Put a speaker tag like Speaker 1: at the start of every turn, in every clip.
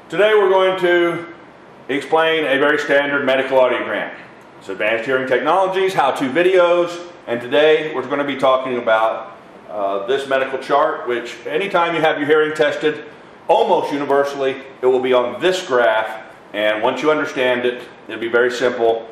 Speaker 1: Today we're going to explain a very standard medical audiogram. It's Advanced Hearing Technologies, how-to videos, and today we're going to be talking about this medical chart, which anytime you have your hearing tested, almost universally, it will be on this graph, and once you understand it, it'll be very simple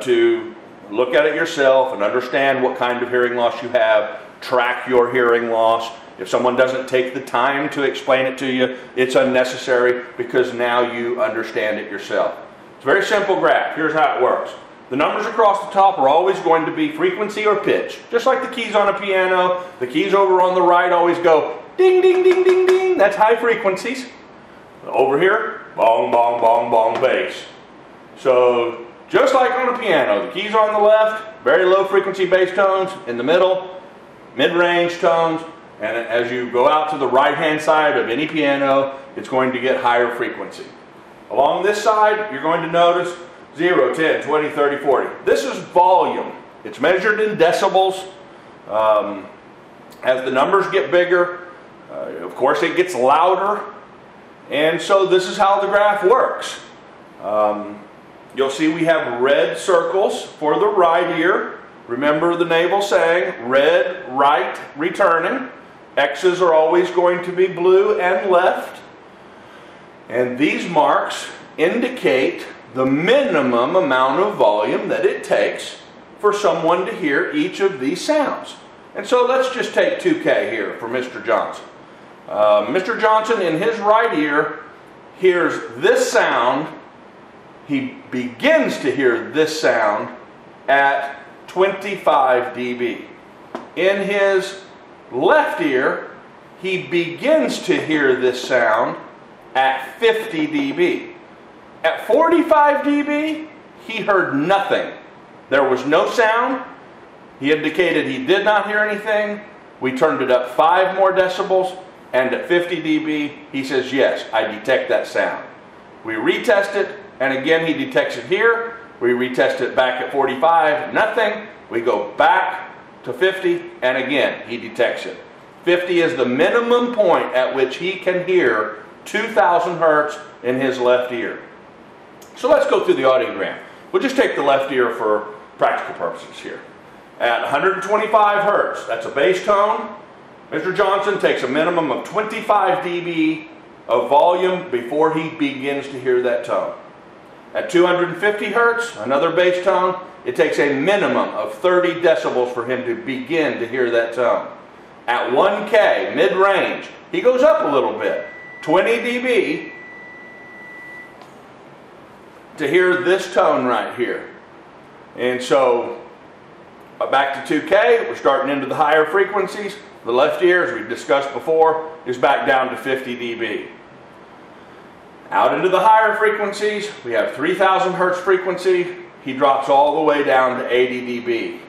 Speaker 1: to look at it yourself and understand what kind of hearing loss you have, track your hearing loss. If someone doesn't take the time to explain it to you, it's unnecessary because now you understand it yourself. It's a very simple graph. Here's how it works. The numbers across the top are always going to be frequency or pitch. Just like the keys on a piano, the keys over on the right always go ding, ding, ding, ding, ding. That's high frequencies. Over here, bong, bong, bong, bong, bass. So just like on a piano, the keys on the left, very low frequency bass tones. In the middle, mid-range tones. And as you go out to the right-hand side of any piano, it's going to get higher frequency. Along this side, you're going to notice 0, 10, 20, 30, 40. This is volume. It's measured in decibels. As the numbers get bigger, of course it gets louder. And so this is how the graph works. You'll see we have red circles for the right ear. Remember the naval saying, red, right, returning. X's are always going to be blue and left. And these marks indicate the minimum amount of volume that it takes for someone to hear each of these sounds. And so let's just take 2K here for Mr. Johnson. Mr. Johnson in his right ear hears this sound. He begins to hear this sound at 25 dB. In his left ear, he begins to hear this sound at 50 dB. At 45 dB, he heard nothing. There was no sound. He indicated he did not hear anything. We turned it up 5 more decibels, and at 50 dB, he says, yes, I detect that sound. We retest it, and again, he detects it here. We retest it back at 45, nothing. We go back to 50, and again, he detects it. 50 is the minimum point at which he can hear 2,000 hertz in his left ear. So let's go through the audiogram. We'll just take the left ear for practical purposes here. At 125 hertz, that's a bass tone. Mr. Johnson takes a minimum of 25 dB of volume before he begins to hear that tone. At 250 hertz, another bass tone, it takes a minimum of 30 decibels for him to begin to hear that tone. At 1K, mid-range, he goes up a little bit, 20 dB, to hear this tone right here. And so, back to 2K, we're starting into the higher frequencies. The left ear, as we discussed before, is back down to 50 dB. Out into the higher frequencies, we have 3,000 hertz frequency. He drops all the way down to 80 dB.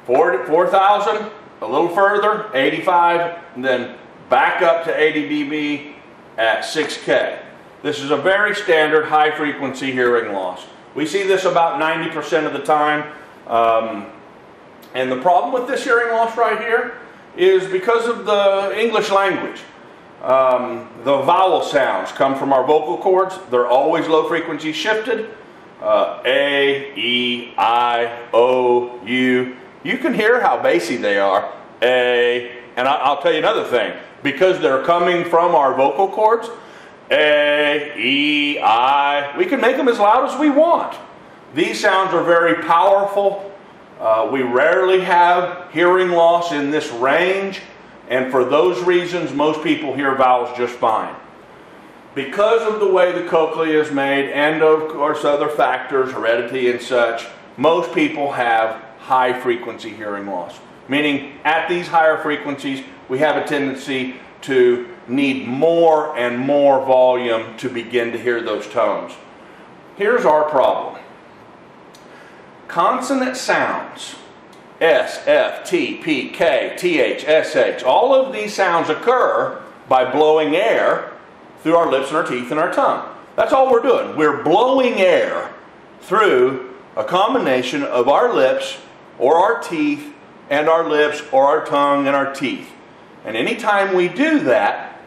Speaker 1: 4,000, a little further, 85, and then back up to 80 dB at 6K. This is a very standard high frequency hearing loss. We see this about 90% of the time. And the problem with this hearing loss right here is because of the English language. The vowel sounds come from our vocal cords. They're always low frequency shifted. A, E, I, O, U. You can hear how bassy they are. A, and I'll tell you another thing. Because they're coming from our vocal cords, A, E, I, we can make them as loud as we want. These sounds are very powerful. We rarely have hearing loss in this range. And for those reasons, most people hear vowels just fine. Because of the way the cochlea is made, and of course other factors, heredity and such, most people have high frequency hearing loss. Meaning at these higher frequencies, we have a tendency to need more and more volume to begin to hear those tones. Here's our problem. Consonant sounds, S, F, T, P, K, T, H, S, H, all of these sounds occur by blowing air through our lips and our teeth and our tongue. That's all we're doing. We're blowing air through a combination of our lips or our teeth and our lips or our tongue and our teeth. And anytime we do that,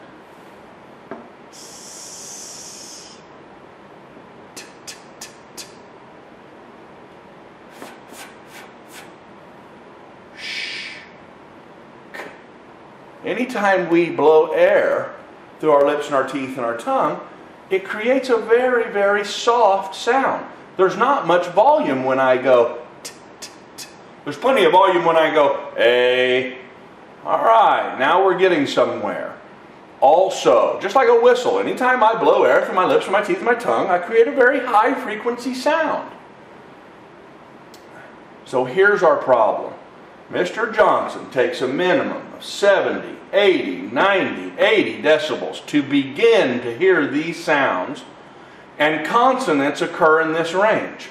Speaker 1: anytime we blow air through our lips and our teeth and our tongue, it creates a very, very soft sound. There's not much volume when I go t, t, t. There's plenty of volume when I go a. All right, now we're getting somewhere. Also, just like a whistle, anytime I blow air through my lips and my teeth and my tongue, I create a very high frequency sound. So here's our problem. Mr. Johnson takes a minimum of 70, 80, 90, 80 decibels to begin to hear these sounds, and consonants occur in this range.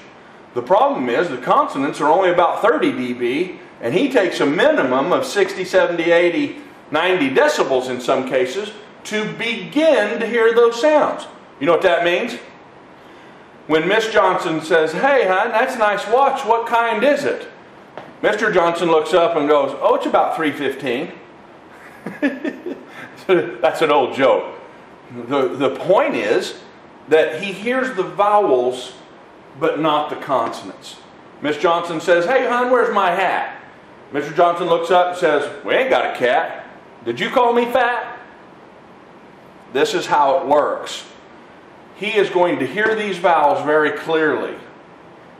Speaker 1: The problem is the consonants are only about 30 dB, and he takes a minimum of 60, 70, 80, 90 decibels in some cases to begin to hear those sounds. You know what that means? When Miss Johnson says, "Hey, hon, that's a nice watch. What kind is it?" Mr. Johnson looks up and goes, "Oh, it's about 315." That's an old joke. The point is that he hears the vowels but not the consonants. Miss Johnson says, "Hey, hon, where's my hat?" Mr. Johnson looks up and says, "We ain't got a cat. Did you call me fat?" This is how it works. He is going to hear these vowels very clearly.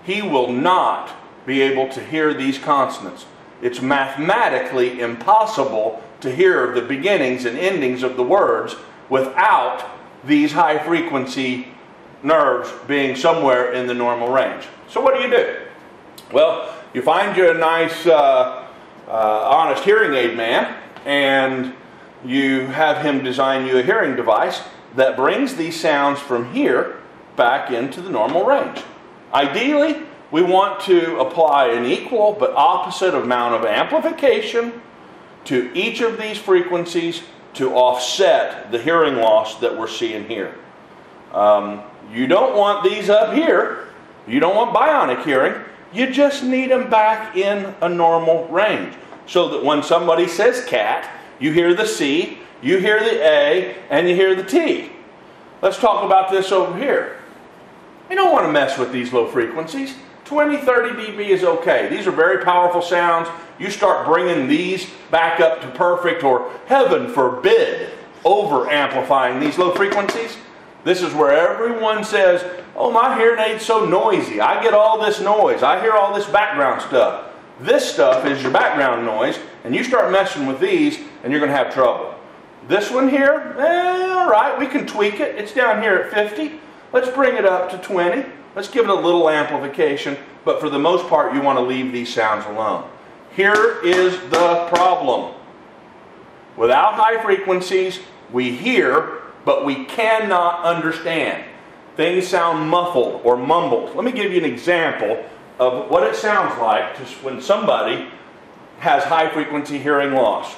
Speaker 1: He will not be able to hear these consonants. It's mathematically impossible to hear the beginnings and endings of the words without these high frequency nerves being somewhere in the normal range. So what do? Well, you find you a nice, honest hearing aid man, and you have him design you a hearing device that brings these sounds from here back into the normal range. Ideally, we want to apply an equal but opposite amount of amplification to each of these frequencies to offset the hearing loss that we're seeing here. You don't want these up here. You don't want bionic hearing. You just need them back in a normal range so that when somebody says cat, you hear the C, you hear the A, and you hear the T. Let's talk about this over here. You don't want to mess with these low frequencies. 20, 30 dB is okay. These are very powerful sounds. You start bringing these back up to perfect, or heaven forbid, over amplifying these low frequencies. This is where everyone says, "Oh, my hearing aid's so noisy. I get all this noise. I hear all this background stuff." This stuff is your background noise, and you start messing with these, and you're going to have trouble. This one here, all right, we can tweak it. It's down here at 50. Let's bring it up to 20. Let's give it a little amplification, but for the most part, you want to leave these sounds alone. Here is the problem. Without high frequencies, we hear, but we cannot understand. Things sound muffled or mumbled. Let me give you an example of what it sounds like just when somebody has high frequency hearing loss.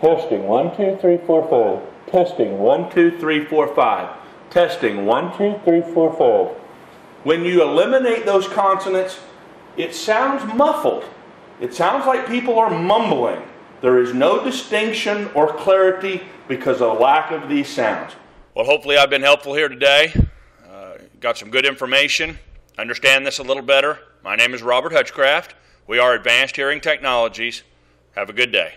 Speaker 1: Testing 1 2 3 4 5. Testing 1 2 3 4 5. Testing 1 2 3 4 5. When you eliminate those consonants, it sounds muffled. It sounds like people are mumbling. There is no distinction or clarity because of the lack of these sounds. Well, hopefully I've been helpful here today. Got some good information. Understand this a little better. My name is Robert Hutchcraft. We are Advanced Hearing Technologies. Have a good day.